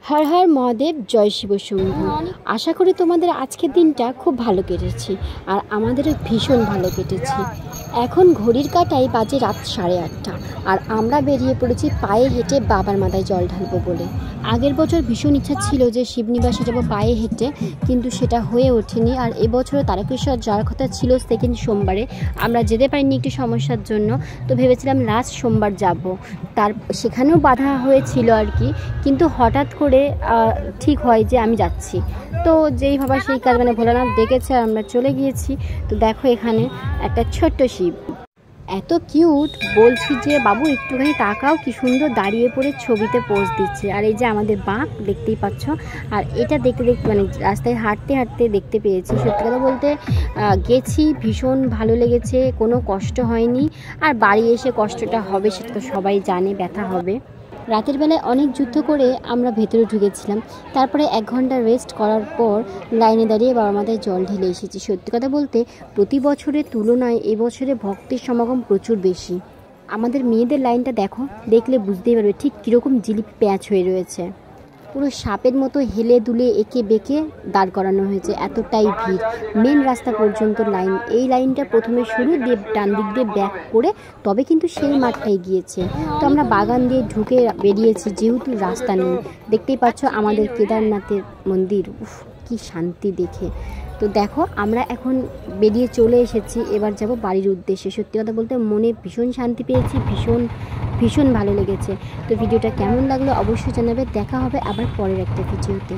হর হর মহাদেব, জয় শিব শম্ভু। আশা করি তোমাদের আজকের দিনটা খুব ভালো কেটেছে, আর আমাদেরও ভীষণ ভালো কেটেছে। এখন ঘড়ির কাঁটায় বাজে রাত 8:30, আর আমরা বেরিয়ে পড়েছি পায়ে হেঁটে বাবার মাথায় জল ঢালবো বলে। আগের বছর ভীষণ ইচ্ছা ছিল যে শিবনিবাসে যাবো পায়ে হেঁটে, কিন্তু সেটা হয়ে ওঠেনি। আর এবছরও তারকেশ্বর যাওয়ার কথা ছিল সেকেন্ড সোমবারে, আমরা যেতে পারিনি একটু সমস্যার জন্য। তো ভেবেছিলাম লাস্ট সোমবার যাব, সেখানেও বাধা হয়েছিল আর কি। কিন্তু হঠাৎ করে ঠিক হয় যে আমি যাচ্ছি, তো যেই ভাবা সেই কাজ, মানে ভোলানাথ ডেকেছে আর আমরা চলে গিয়েছি। তো দেখো এখানে একটা ছোট্ট শিব, এত কিউট, বলছি যে বাবু একটুখানি তাকাও, কি সুন্দর দাঁড়িয়ে পড়ে ছবিতে পোজ দিচ্ছে। আর এই যে আমাদের বাঁক দেখতেই পাচ্ছ। আর এটা দেখতে দেখতে মানে রাস্তায় হাঁটতে হাঁটতে দেখতে পেয়েছি। সত্যি কথা বলতে গেছি, ভীষণ ভালো লেগেছে, কোনো কষ্ট হয়নি। আর বাড়ি এসে কষ্টটা হবে সেটা তো সবাই জানে, ব্যথা হবে। রাতের বেলায় অনেক যুদ্ধ করে আমরা ভেতরে ঢুকেছিলাম, তারপরে 1 ঘন্টা রেস্ট করার পর লাইনে দাঁড়িয়ে বাবার মাথায় জল ঢেলে এসেছি। সত্যি কথা বলতে প্রতি বছরের তুলনায় এবছরে ভক্তের সমাগম প্রচুর বেশি। আমাদের মেয়েদের লাইনটা দেখো, দেখলে বুঝতেই পারবে ঠিক কীরকম জিলিপি প্যাঁচ হয়ে রয়েছে। পুরো সাপের মতো হেলে দুলে এঁকে বেঁকে দাঁড় করানো হয়েছে, এতটাই ভিড়। মেন রাস্তা পর্যন্ত লাইন। এই লাইনটা প্রথমে শুরু দিয়ে ডান দিক দিয়ে ব্যাক করে তবে কিন্তু সেই মাঠটাই গিয়েছে। তো আমরা বাগান দিয়ে ঢুকে বেরিয়েছি, যেহেতু রাস্তা নেই। দেখতেই পাচ্ছ আমাদের কেদারনাথের মন্দির, উফ কি শান্তি দেখে। তো দেখো আমরা এখন বেরিয়ে চলে এসেছি, এবার যাব বাড়ির উদ্দেশ্যে। সত্যি কথা বলতে মনে ভীষণ শান্তি পেয়েছি, ভীষণ ভীষণ ভালো লেগেছে। তো ভিডিওটা কেমন লাগলো অবশ্যই জানাবে। দেখা হবে আবার পরের একটা ভিডিওতে।